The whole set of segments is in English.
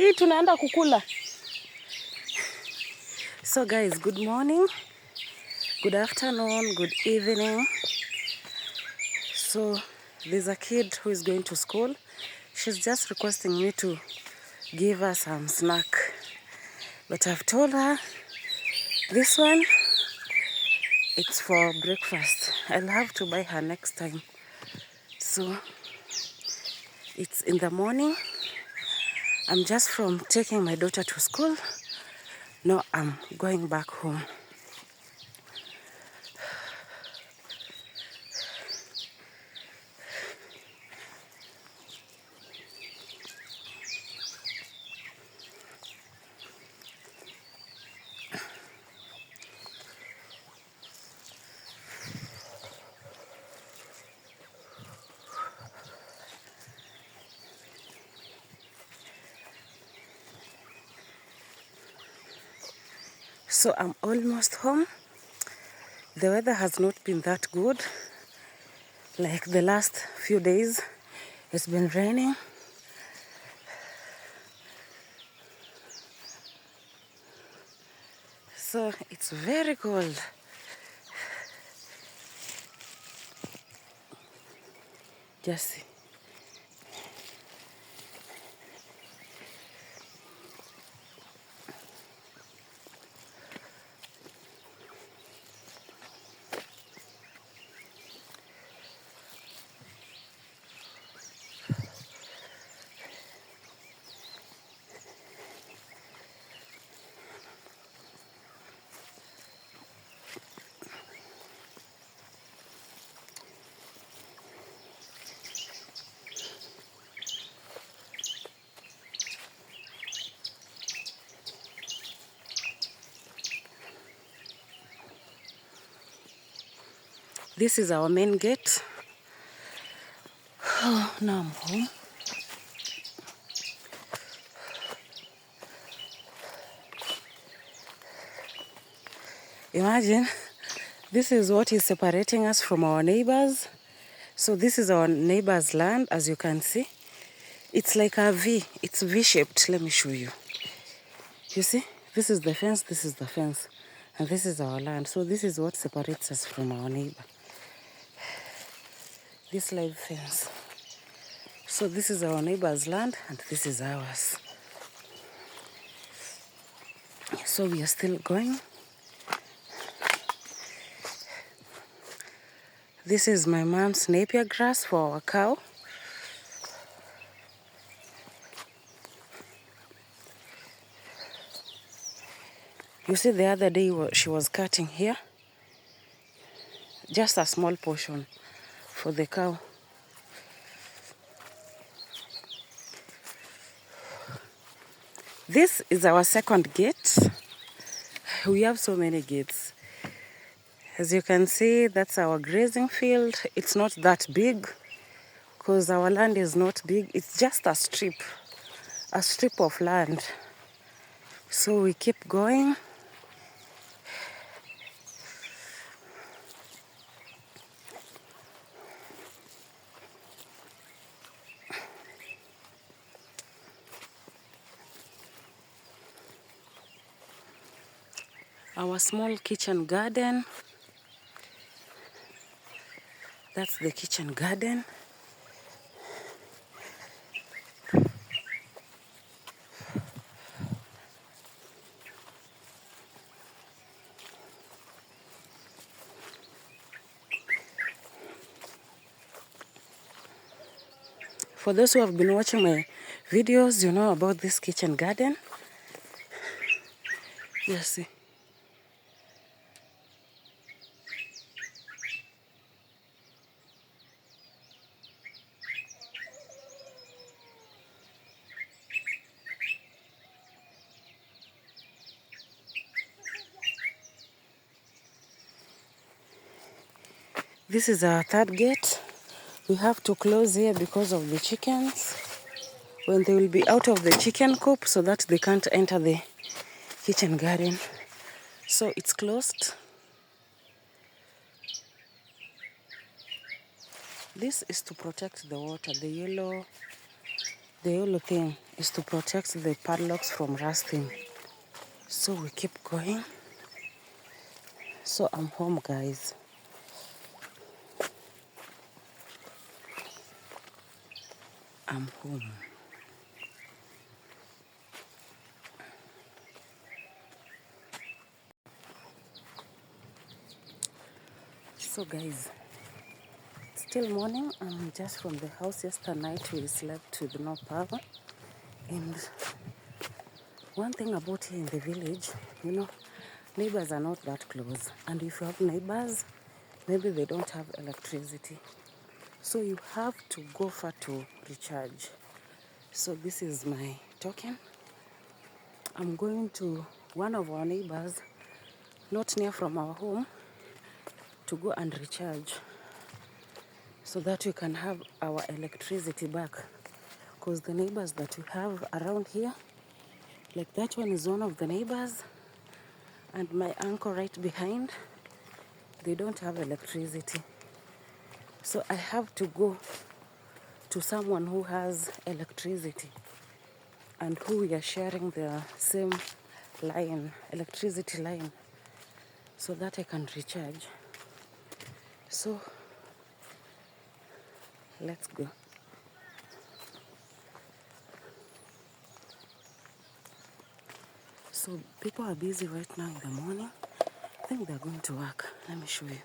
Hii tunaenda kukula. So guys, good morning, good afternoon, good evening. So there's a kid who is going to school. She's just requesting me to give her some snack. But I've told her this one, it's for breakfast. I'll have to buy her next time. So it's in the morning. I'm just from taking my daughter to school. Now I'm going back home. So I'm almost home. The weather has not been that good. Like the last few days, it's been raining. So it's very cold. Just see. This is our main gate. Oh, now I'm home. Imagine, this is what is separating us from our neighbors. So this is our neighbor's land, as you can see. It's like a V. It's V-shaped. Let me show you. You see? This is the fence, this is the fence. And this is our land. So this is what separates us from our neighbor. This live fence. So this is our neighbor's land and this is ours. So we are still going. This is my mom's napier grass for our cow. You see, the other day she was cutting here. Just a small portion for the cow. This is our second gate. We have so many gates. As you can see, that's our grazing field. It's not that big because our land is not big. It's just a strip of land. So we keep going. Our small kitchen garden. That's the kitchen garden. For those who have been watching my videos, you know about this kitchen garden. Yes, see. This is our third gate. We have to close here because of the chickens. When they will be out of the chicken coop so that they can't enter the kitchen garden. So it's closed. This is to protect the water, the yellow The only thing is to protect the padlocks from rusting. So we keep going. So I'm home, guys. I'm home. So guys, still morning. I'm just from the house. Yesterday night we slept with no power. And one thing about here in the village, neighbors are not that close. And if you have neighbors, maybe they don't have electricity. So you have to go far to recharge. So this is my token. I'm going to one of our neighbors, not near from our home, to go and recharge so that we can have our electricity back. Because the neighbors that we have around here, like that one is one of the neighbors, and my uncle right behind, they don't have electricity. So I have to go to someone who has electricity and who we are sharing the same line, electricity line, so that I can recharge. So let's go. So people are busy right now in the morning. I think they're going to work. Let me show you.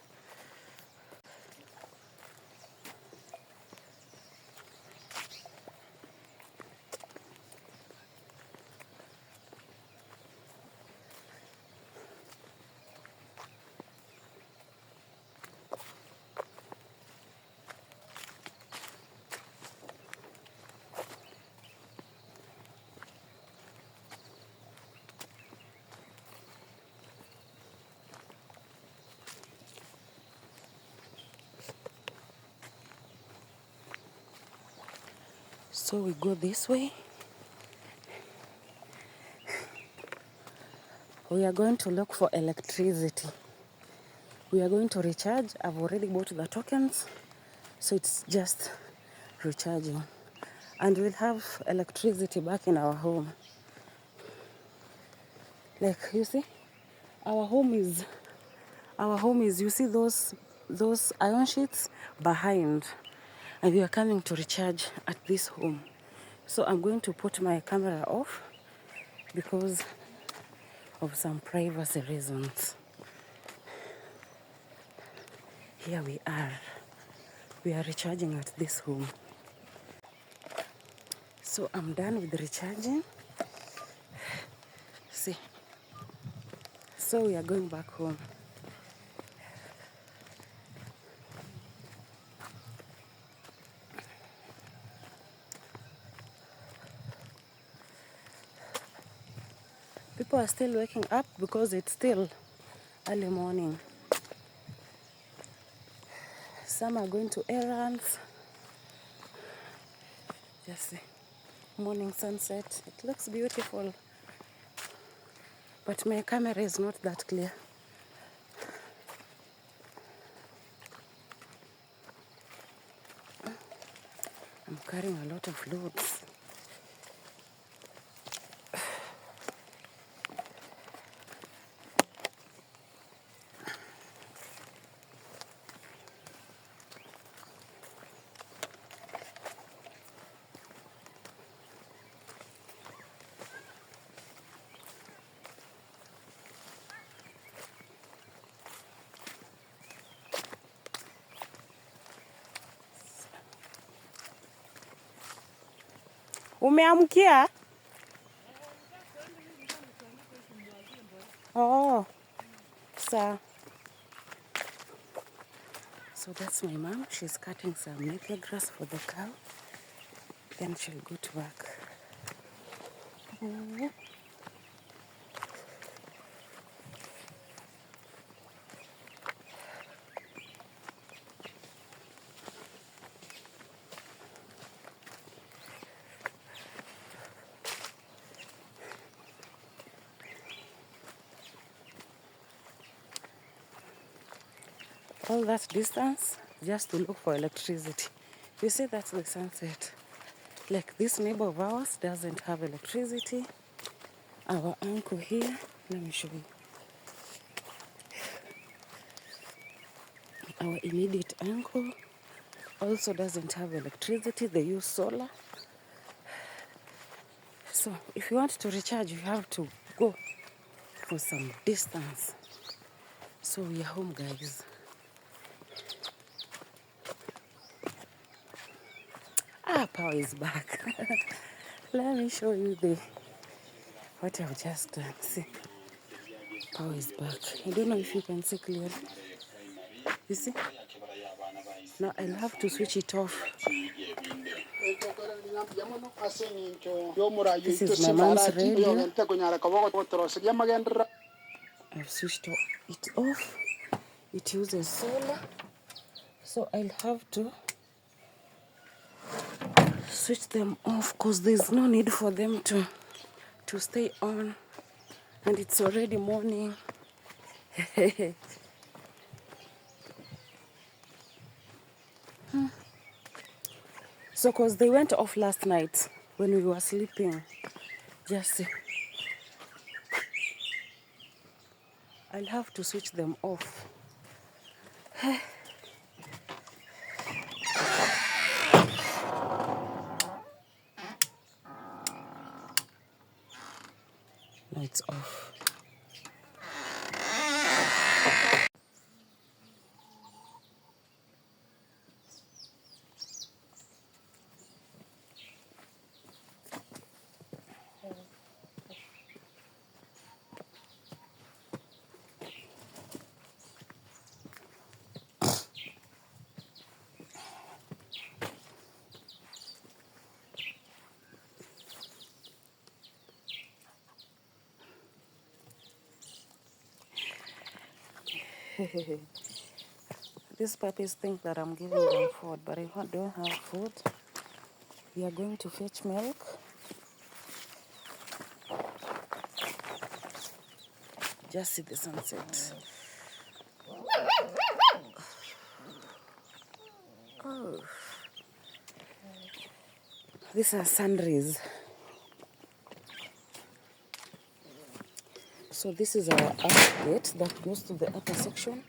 So we go this way. We are going to look for electricity. We are going to recharge. I've already bought the tokens, so it's just recharging. And we'll have electricity back in our home. Like you see, our home is, you see those iron sheets behind, and we are coming to recharge at this home. So I'm going to put my camera off because of some privacy reasons. Here we are. We are recharging at this home. So I'm done with recharging. See. So we are going back home. People are still waking up because it's still early morning. Some are going to errands. Just see. Morning sunset. It looks beautiful. But my camera is not that clear. I'm carrying a lot of loads. Umeamkia? Oh, so that's my mom. She's cutting some napier grass for the cow. Then she'll go to work. All that distance just to look for electricity. You see, that's the sunset. Like this neighbor of ours doesn't have electricity. Our uncle here, let me show you. Our immediate uncle also doesn't have electricity. They use solar. So if you want to recharge, you have to go for some distance. So we are home, guys. Power is back. Let me show you what I've just done. See, power is back. I don't know if you can see clearly. You see? Now I'll have to switch it off. This is my mom's radio. I've switched it off. It uses solar. So I'll have to switch them off because there's no need for them to stay on. And it's already morning. So because they went off last night when we were sleeping. Just see. I'll have to switch them off. Now it's off. These puppies think that I'm giving them food, but I don't have food. We are going to fetch milk. Just see the sunset. Oh. These are sunrays. So this is our upper gate that goes to the upper section.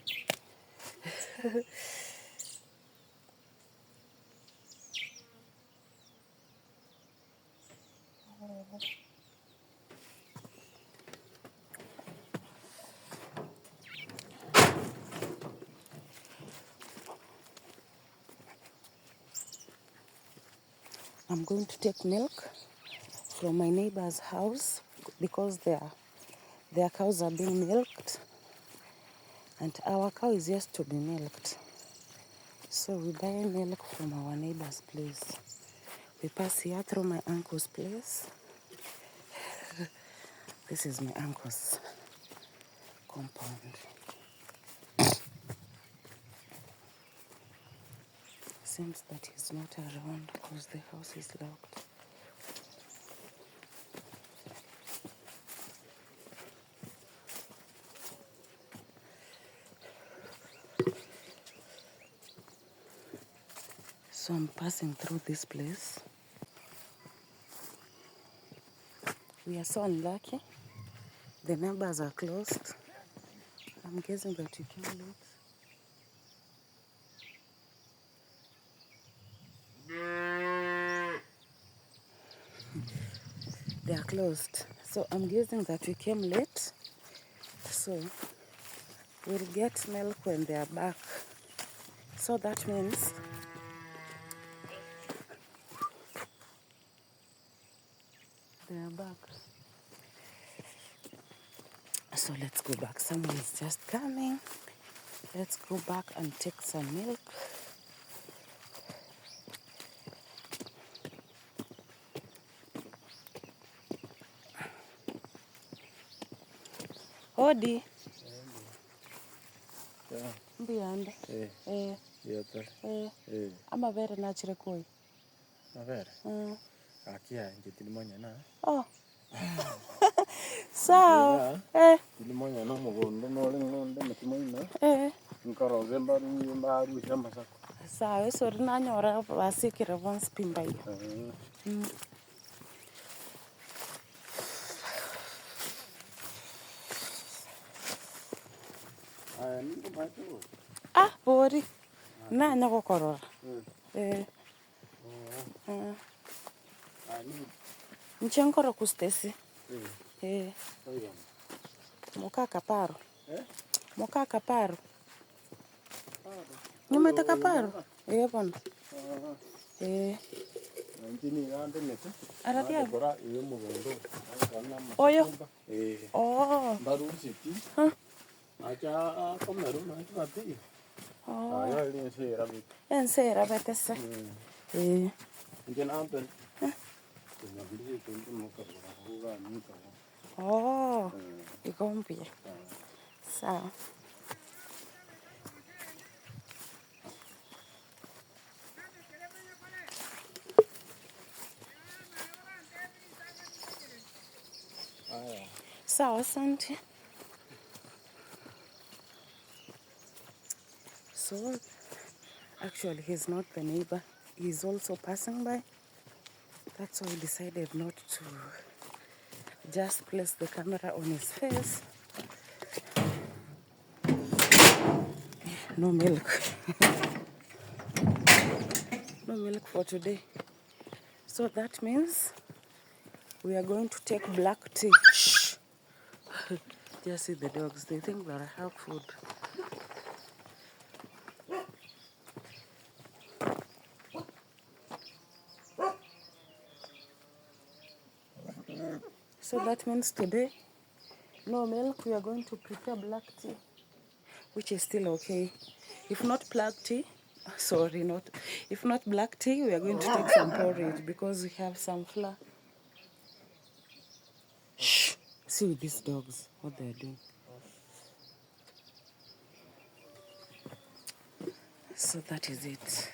I'm going to take milk from my neighbor's house because their cows are being milked and our cow is yet to be milked. So we buy milk from our neighbor's place. We pass here through my uncle's place. This is my uncle's compound. Seems that he's not around because the house is locked. So I'm passing through this place. We are so unlucky. The numbers are closed. I'm guessing that you can look. They are closed. So I'm guessing that we came late. So we'll get milk when they are back. So that means they are back. So let's go back. Someone is just coming. Let's go back and take some milk. Odi. Yeah. Beyond. Ama vere na chire koi. Avere. Akia njitini monya na. Oh. So. Tilimonya no mugondo no lengo ndo mutimoina. Eh. Nkaro zemba mbaru shamba sako. Sawa, so rinanyora vasikira vonse pimba hiyo. Ah, pori. Nanya kokorora. Mchenkoro kustesi. Moka kaparo. Moka kaparo. Nyumete kaparo. Bon. Aradia. Oyo. Oh. Baru siti. Acha komeru na chati. Ya ile sera bit. Ensera betese. Njen ampen. Oh. Ikompia. Sawa. Sawa, asante. So, actually, he's not the neighbor. He's also passing by. That's why I decided not to just place the camera on his face. No milk. No milk for today. So that means we are going to take black tea. Shh. Just see the dogs. They think that I have food. So that means today, no milk. We are going to prepare black tea, which is still okay. If not black tea, sorry, not. If not black tea, we are going to take some porridge because we have some flour. Shh. See with these dogs, what they're doing. So that is it.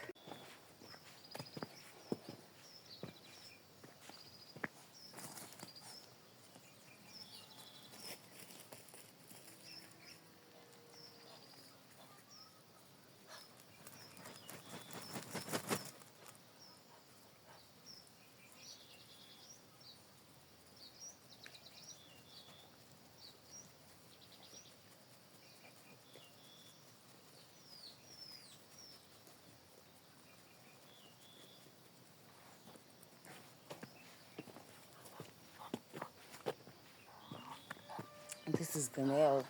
This is the male.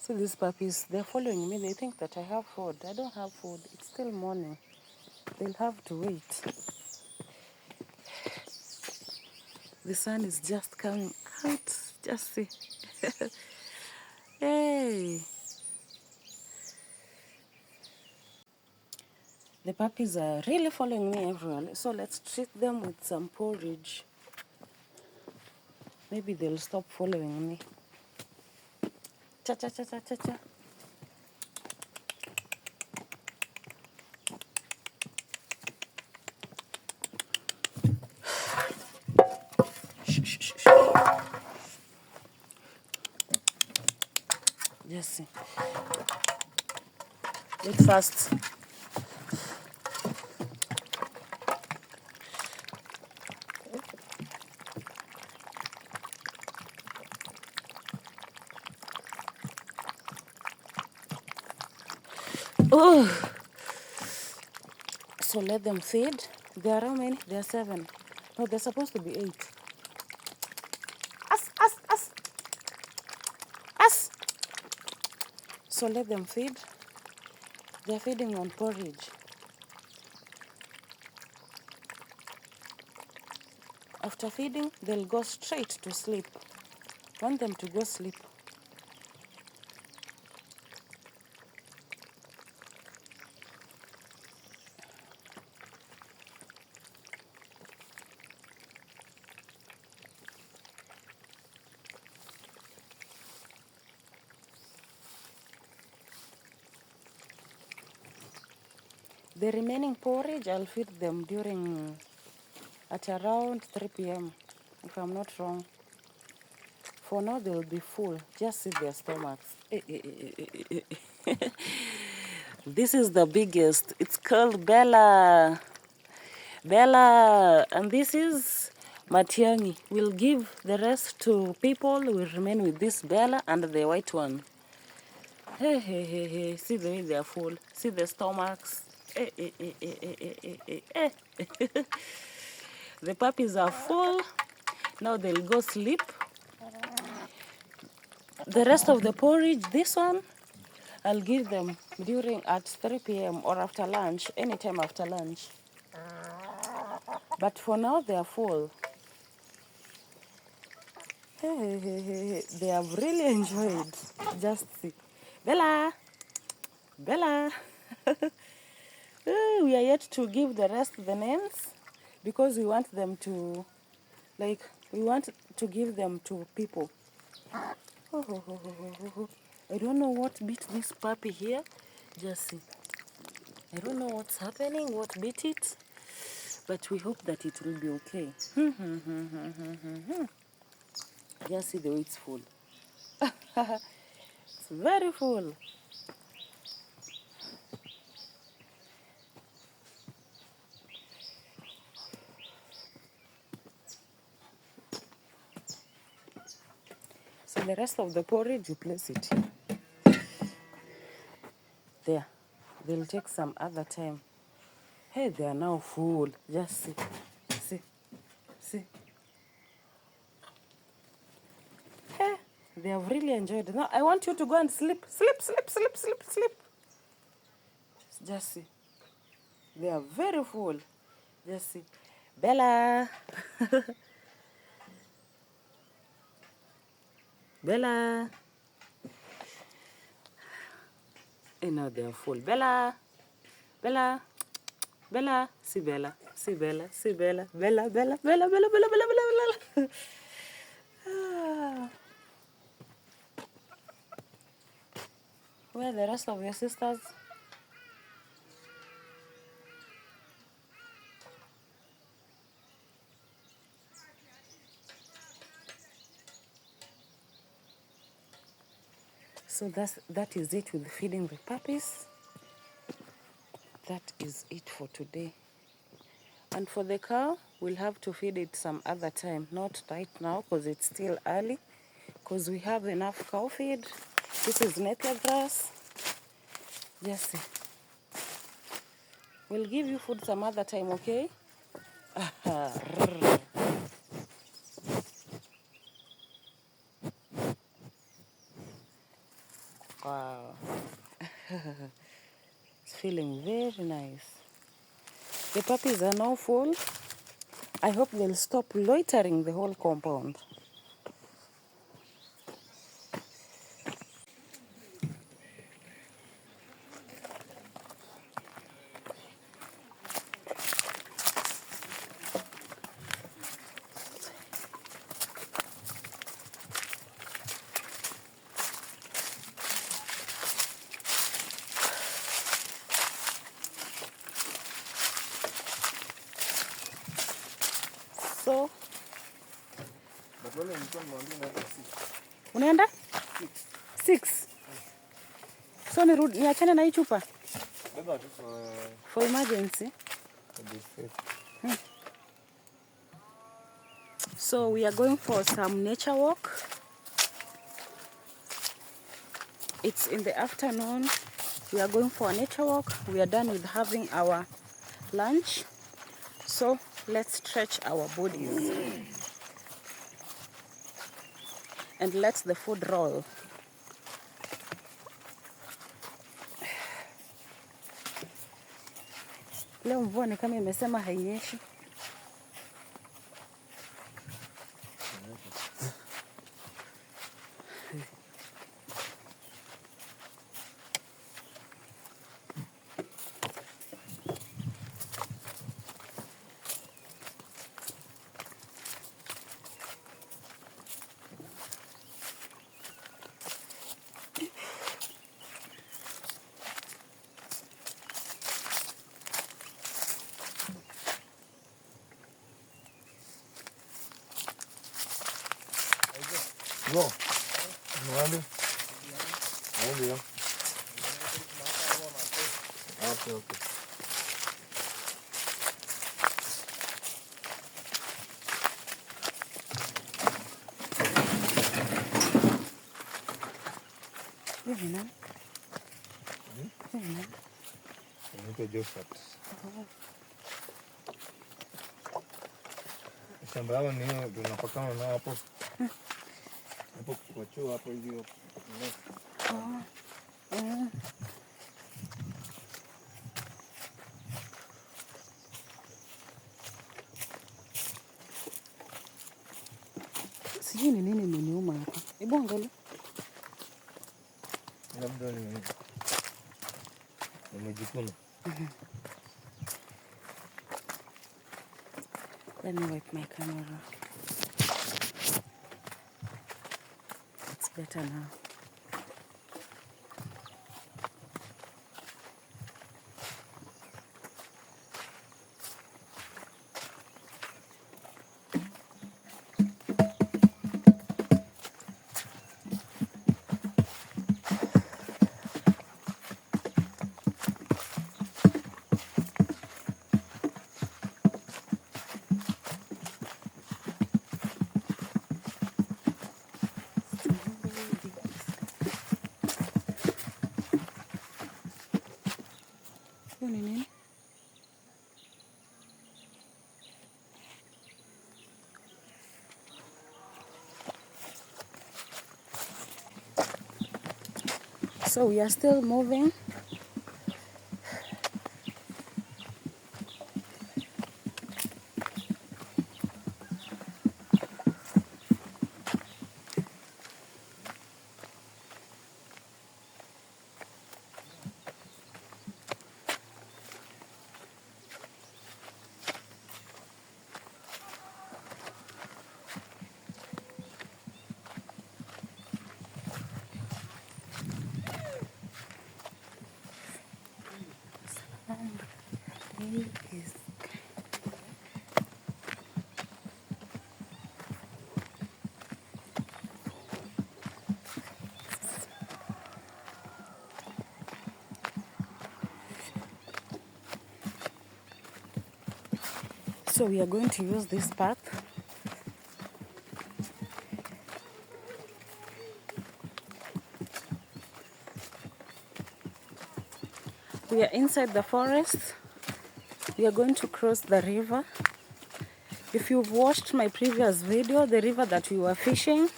So these puppies, they're following me. They think that I have food. I don't have food. It's still morning. They'll have to wait. The sun is just coming out. Just see. Hey. The puppies are really following me everywhere. So let's treat them with some porridge. Maybe they'll stop following me. Cha cha cha cha cha cha. Shh, shh, shh, shh. Just see. Wait fast. Oh. So let them feed. There are how many? There are 7. No, they're supposed to be 8. Us. So let them feed. They're feeding on porridge. After feeding, they'll go straight to sleep. Want them to go sleep. The remaining porridge, I'll feed them at around 3 p.m. if I'm not wrong. For now, they will be full. Just see their stomachs. This is the biggest. It's called Bella. Bella. And this is Matiangi. We'll give the rest to people. We'll remain with this Bella and the white one. Hey. See the way they are full. See the stomachs. The puppies are full. Now they'll go sleep. The rest of the porridge, this one, I'll give them during at 3 p.m. or after lunch, anytime after lunch. But for now, they are full. They have really enjoyed. Just see. Bella! Bella! We are yet to give the rest the names because we want them to, we want to give them to people. I don't know what beat this puppy here. Just see. I don't know what's happening, what beat it, but we hope that it will be okay. Just see the way it's full. It's very full. So the rest of the porridge, you place it here. There. They'll take some other time. Hey, they are now full. Just see. See. Hey, they have really enjoyed it. Now, I want you to go and sleep. Sleep. Just see. They are very full. Just see. Bella. Bella. And now they are full. Bella. See Bella. Bella. Where are the rest of your sisters? So that is it with feeding the puppies. That is it for today. And for the cow, we'll have to feed it some other time, not right now because it's still early, because we have enough cow feed. This is napier grass. Just see. We'll give you food some other time, okay? Wow. It's feeling very nice. The puppies are now full. I hope they'll stop loitering the whole compound. So, unaenda 6. So niachane na hii chupa for emergency. So we are going for some nature walk. It's in the afternoon. We are going for a nature walk. We are done with having our lunch. So let's stretch our bodies and let the food roll. Leo mvua ni kama imesema hainyeshi. Go. Mwende. Mwende ya. Okay, okay. Hivi nani? Hivi nani? Anaitwa Josephat. Shamba yao ni hiyo tunapakana nao hapo. Hapo kwa chuo hapo hiyo. Sijui ni nini imeniuma hapa. Hebu angalia. Labda nimejikuna. Let me wipe my camera. It's better now. So we are still moving. So we are going to use this path. We are inside the forest. We are going to cross the river. If you've watched my previous video, the river that we were fishing,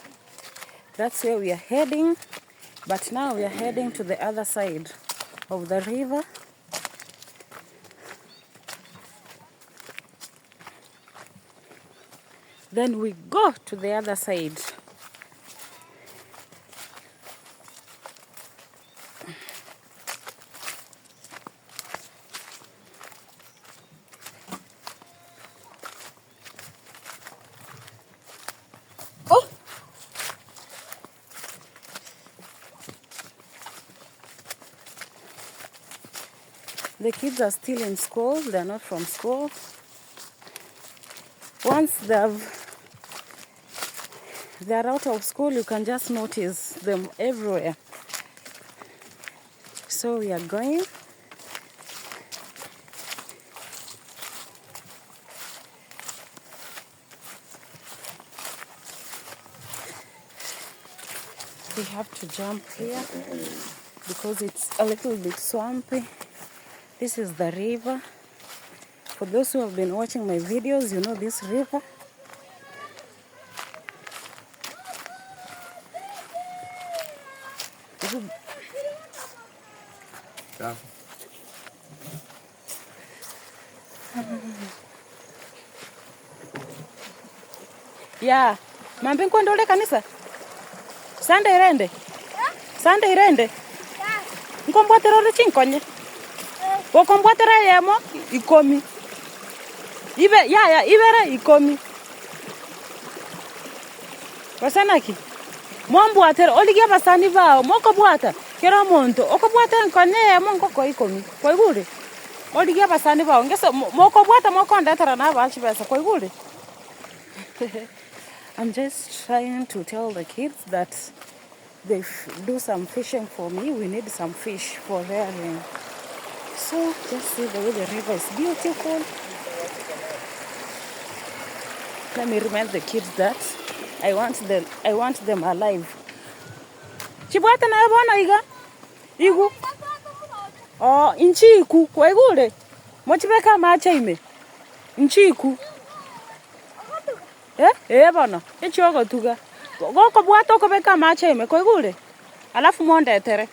that's where we are heading. But now we are heading to the other side of the river. Then we go to the other side. Oh! The kids are still in school. They're not from school. Once they're out of school, you can just notice them everywhere. So we are going. We have to jump here because it's a little bit swampy. This is the river. For those who have been watching my videos, you know this river. Yeah. Mambi kwenda ule kanisa? Sunday irende? Sunday irende? Nkombwatera ule chinkonye? Wokombwatera yemo ikomi. Ibere ikomi. Wasanaki? Mwambwatera oligia basani bao moko bwata kero monto okobwata nkone yemo nkoko ikomi. Kwa igure? Oligia basani bao ngese moko bwata moko ndatara na bachi besa kwa igure? I'm just trying to tell the kids that they do some fishing for me. We need some fish for rearing. So just see the way the river is beautiful. Let me remind the kids that I want them alive. Chibwata na yabona iga? Igu? Oh, inchiku kwa igule. Mochibeka macha ime. Inchiku. Bana. Echogo tuga. Goko bwata ko beka macha ime kwa igule. Alafu monde tere.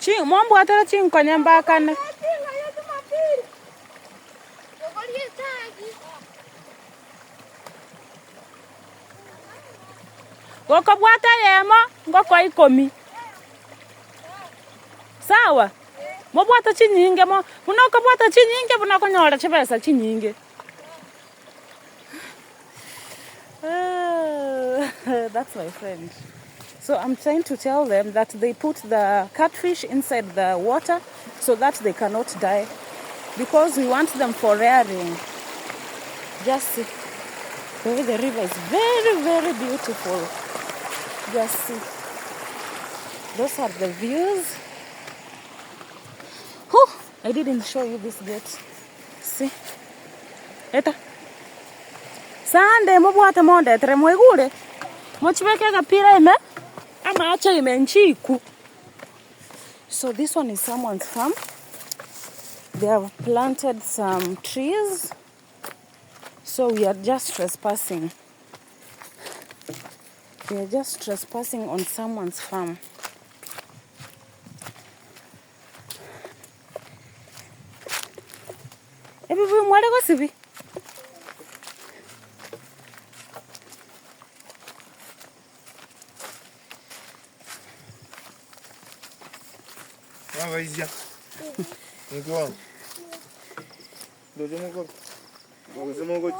Chi mombo atara chin konyamba kane. Goko bwata yemo ngoko ikomi. Sawa? Mo bwata chinyinge mo. Munoko bwata chinyinge bunako nyora chibesa chinyinge. That's my friend. So I'm trying to tell them that they put the catfish inside the water so that they cannot die, because we want them for rearing. Just see the way the river is very, very beautiful. Just see. Those are the views. Whew, I didn't show you this gate. See? Eta. Sande mo bwata monde tre mo igule. Mo chibeke ga pira ime. Ama acha ime nchiku. So this one is someone's farm. They have planted some trees. So we are just trespassing. We are just trespassing on someone's farm. Everybody mwale go sivi. Vai zia. Igual. Dojo mo go.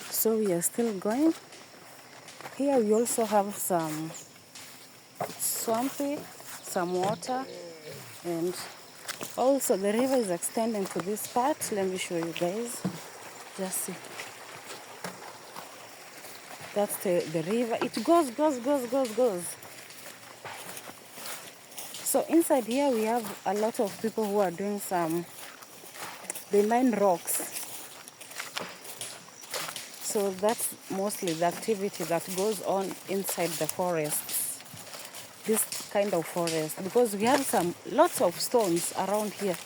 So we are still going. Here we also have some swampy, some water, and also the river is extending to this part. Let me show you guys. Just see. That's the river. It goes. So inside here we have a lot of people who are doing they mine rocks. So that's mostly the activity that goes on inside the forests. This kind of forest, because we have lots of stones around here.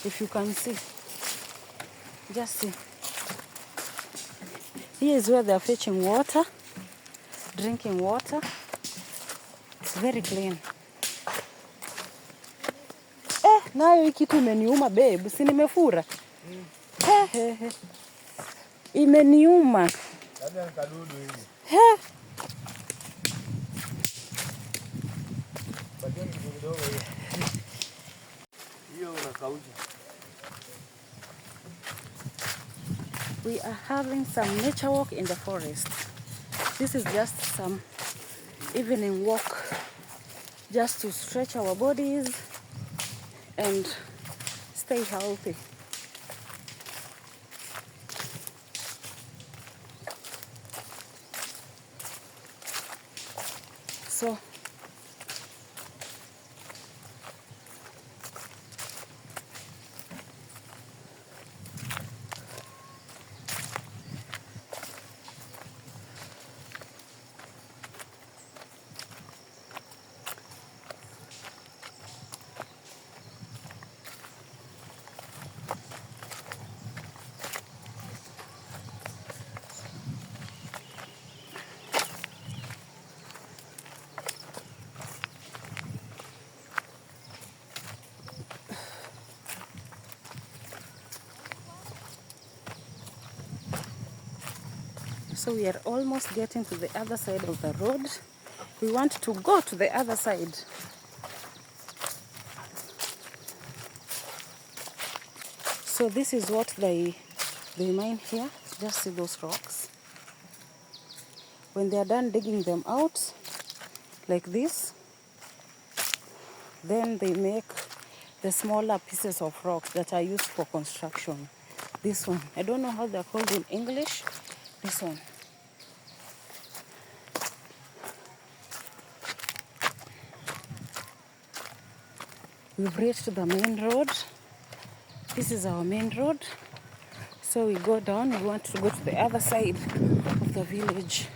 If you can see, just see. Here is where they are fetching water, drinking water. It's very clean. Nayo hii kitu imeniuma babe, si nimefura. Imeniuma. We are having some nature walk in the forest. This is just some evening walk, just to stretch our bodies and stay healthy. So So we are almost getting to the other side of the road. We want to go to the other side. So this is what they They mine here. Just see those rocks. When they are done digging them out, like this, then they make the smaller pieces of rock that are used for construction. This one, I don't know how they're called in English. This one. We've reached the main road. This is our main road. So we go down, we want to go to the other side of the village.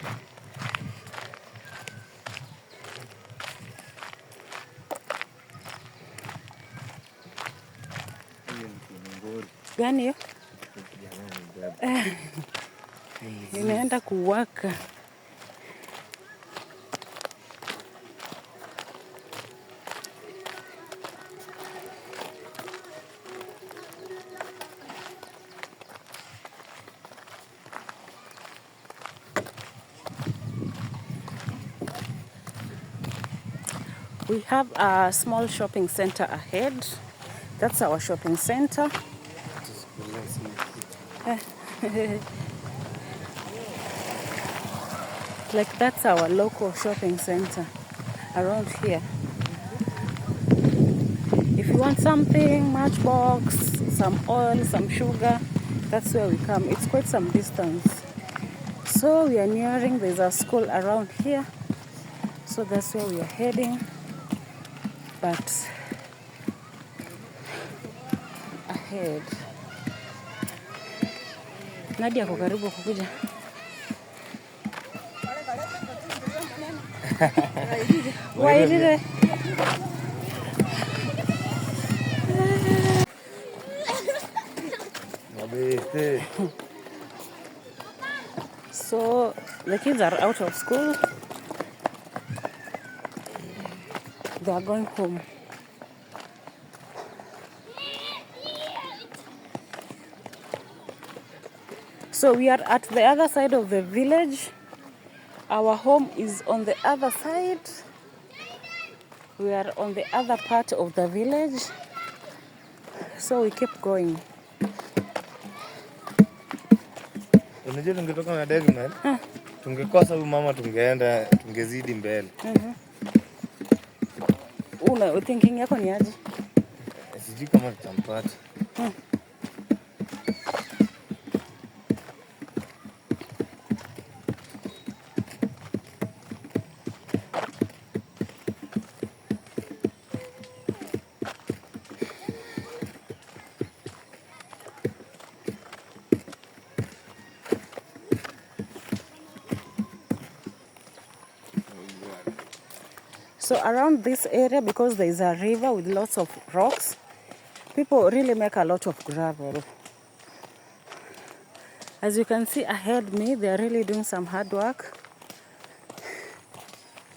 Gani hiyo? Inaenda kuwaka. We have a small shopping center ahead. That's our shopping center. Like that's our local shopping center around here. If you want something, Matchbox, some oil, some sugar, that's where we come. It's quite some distance. So we are nearing, there's a school around here. So that's where we are heading. But ahead. Nadia ako karibu kukuja. Wairire. So the kids are out of school. They are going home. So we are at the other side of the village. Our home is on the other side. We are on the other part of the village. So we keep going. Unajua tungetoka na Degman, tungekosa huyu mama, tungezidi mbele. Una thinking yako ni aje? Sijui kama tutampata. So around this area, because there is a river with lots of rocks, people really make a lot of gravel. As you can see ahead me, they are really doing some hard work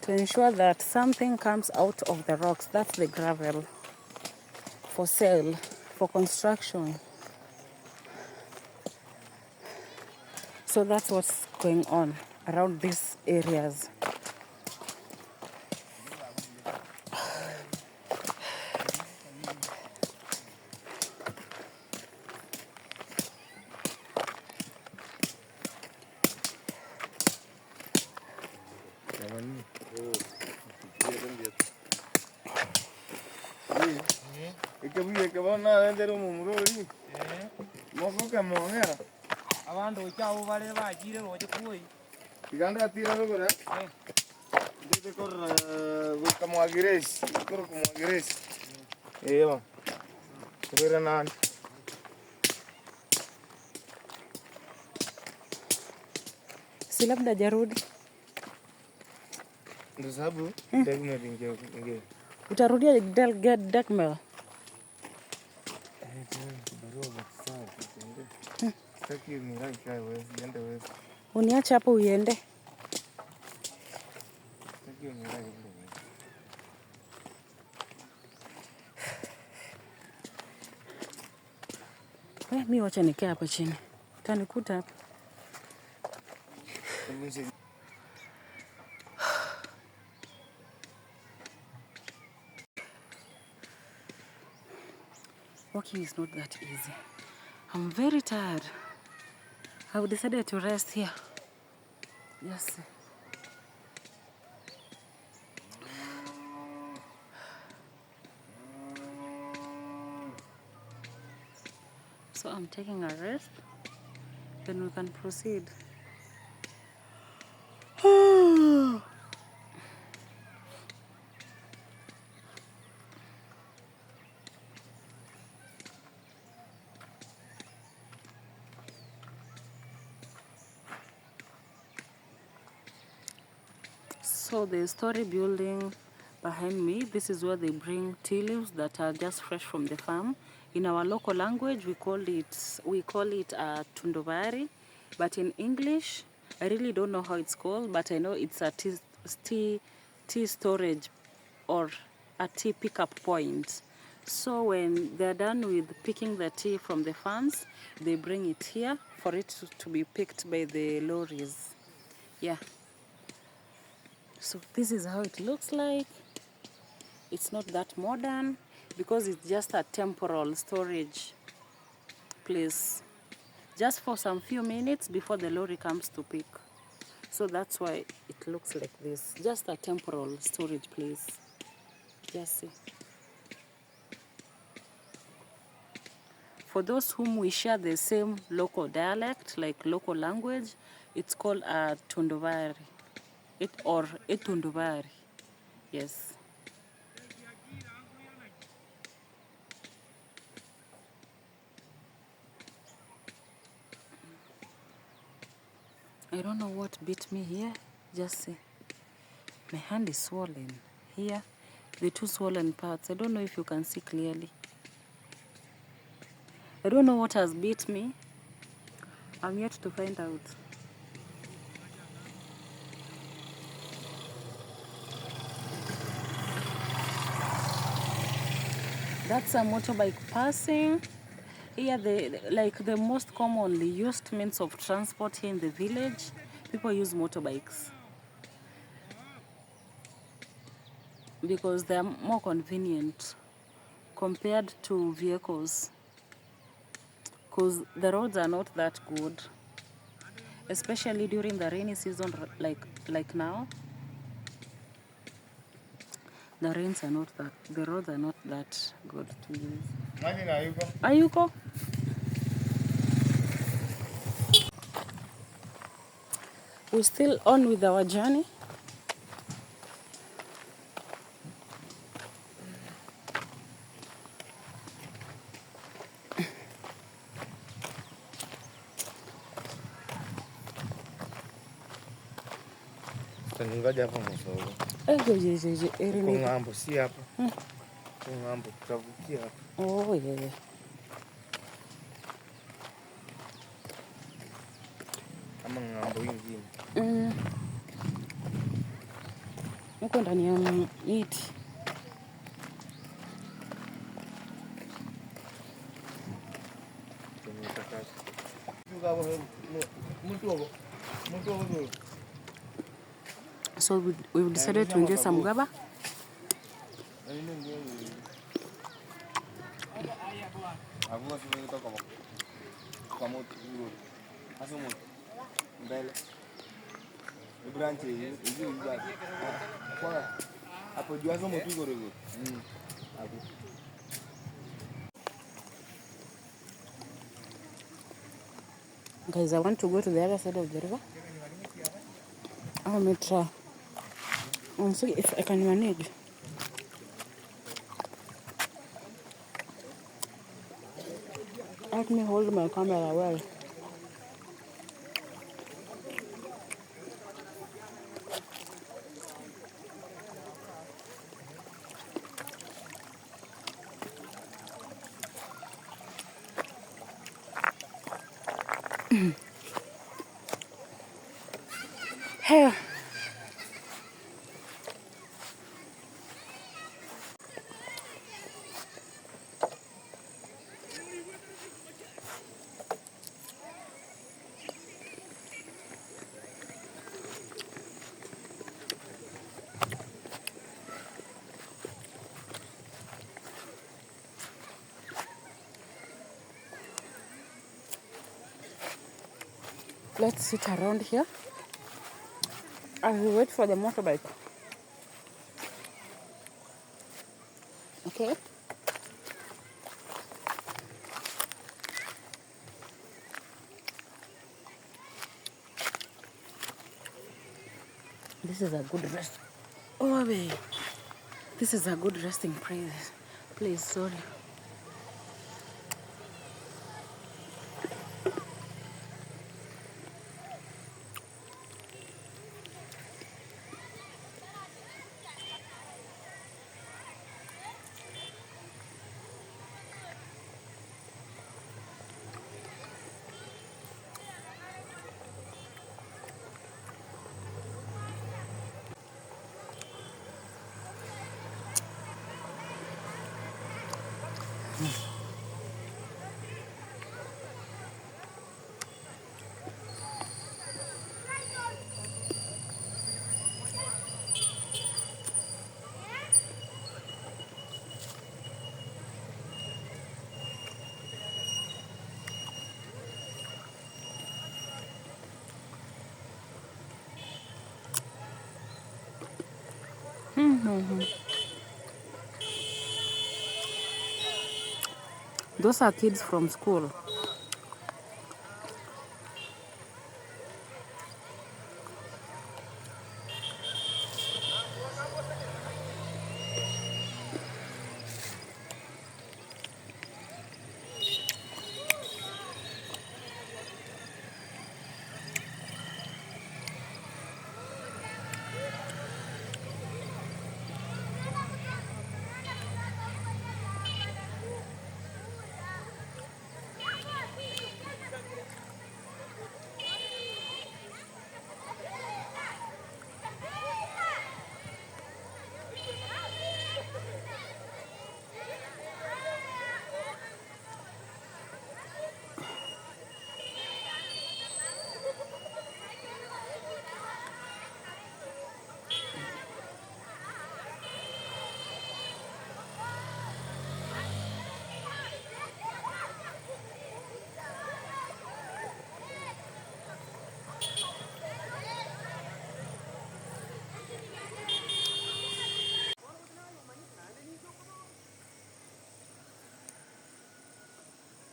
to ensure that something comes out of the rocks. That's the gravel for sale, for construction. So that's what's going on around these areas. Abantu chao vale vachire roje kui. Iganda tira rogora. Dite kor kama agires, kor kama agires. Eyo. Kubera nani? Si labda jarudi. Ndio sababu Degmel inge. Utarudia Degmel. Uniache hapo uende. Mi wacha nikae hapa chini. Utanikuta hapa. Walking is not that easy. I'm very tired. I've decided to rest here. Yes. So I'm taking a rest, then we can proceed. So the story building behind me, this is where they bring tea leaves that are just fresh from the farm. In our local language, we call it tundubari, but in English, I really don't know how it's called, but I know it's a tea storage or a tea pickup point. So when they're done with picking the tea from the farms, they bring it here for it to be picked by the lorries. Yeah. So this is how it looks like. It's not that modern because it's just a temporal storage place, just for some few minutes before the lorry comes to pick. So that's why it looks like this, just a temporal storage place. Just see. For those whom we share the same local dialect, like local language, it's called a tunduvari, or a tunduvari. Yes. I don't know what beat me here. Just see. My hand is swollen. Here, the two swollen parts. I don't know if you can see clearly. I don't know what has beat me. I'm yet to find out. That's a motorbike passing. Here, the most commonly used means of transport here in the village, people use motorbikes because they are more convenient compared to vehicles, because the roads are not that good, especially during the rainy season, like now. The roads are not that good to use. Ayuko? We're still on with our journey. Ngoja hapo msoko. Uko ng'ambo si hapa. Uko ng'ambo tutavukia hapa. Oh yeah. Ama ng'ambo ingine. Uko ndani ya miti. So we've decided to enjoy some gaba. Guys, I want to go to the other side of the river. I may try. I'm see if I can manage. Let me hold my camera well. Hey. Let's sit around here as we wait for the motorbike. Okay? This is a good rest. Oh, babe. This is a good resting place. Please, sorry. Those are kids from school.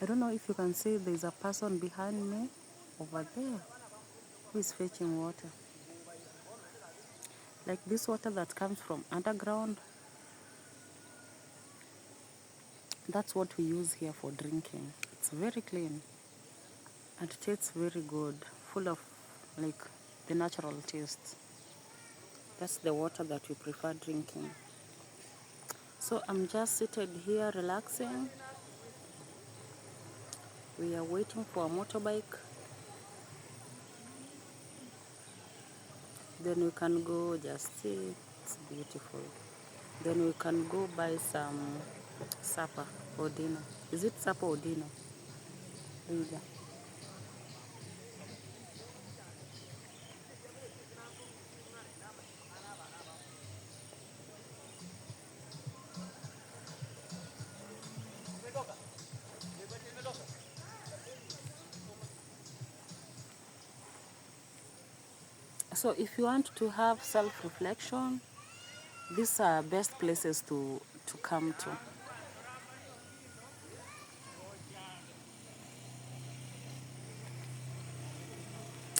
I don't know if you can see there's a person behind me over there who is fetching water. Like this water that comes from underground, that's what we use here for drinking. It's very clean and it tastes very good, full of like the natural taste. That's the water that we prefer drinking. So I'm just seated here relaxing. We are waiting for a motorbike. Then we can go just see. It's beautiful. Then we can go buy some supper or dinner. Is it supper or dinner? Either. So if you want to have self-reflection, these are best places to come to.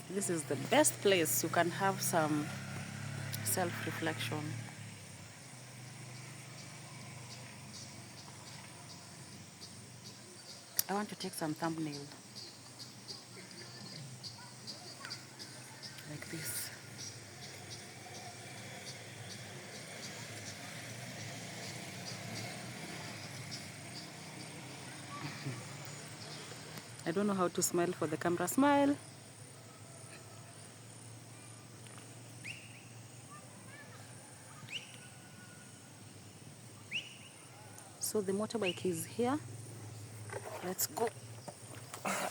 This is the best place you can have some self-reflection. I want to take some thumbnail like this. I don't know how to smile for the camera. Smile. So the motorbike is here. Let's go.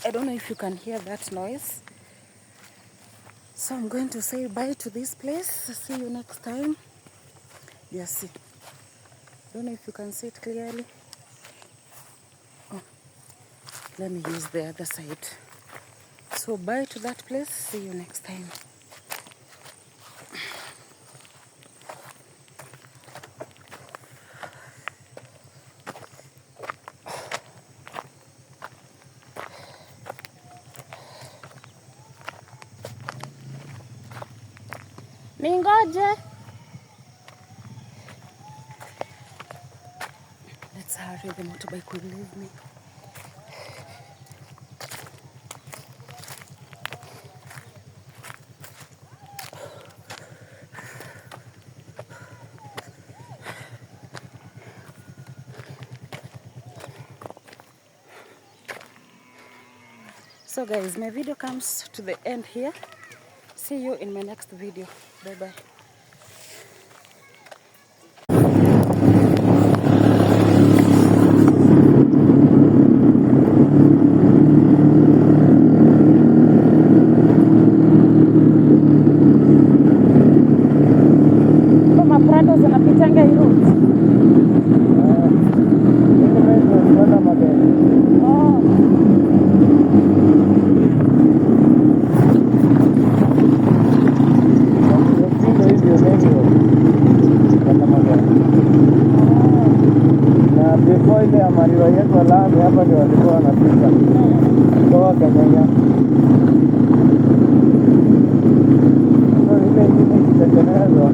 I don't know if you can hear that noise. So I'm going to say bye to this place. See you next time. Yes, see. Don't know if you can see it clearly. Oh, let me use the other side. So bye to that place. See you next time. Ningoje. Let's hurry, the motorbike will leave me. So guys, my video comes to the end here. See you in my next video. Bye bye. Kama Prado zinapitanga hii route. Ile ya mariwa yetu lami hapa ndio walikuwa wanapita kutoka Kenya. Ndio ile ingine ikitengenezwa.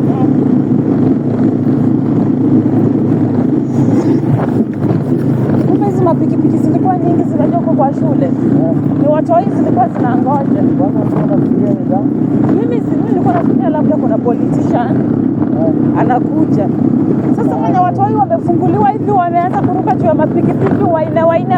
Kumbe hizi mapikipiki zilikuwa nyingi zinatoka kwa shule. Ni watoi zilikuwa zinangoja. Bwana tunafikiria ni damu. Mimi nilikuwa nafikiria labda kuna politician anakuja. Sasa mwenye watoi wamefunguliwa hivi wameanza kuruka juu ya mapikipiki waine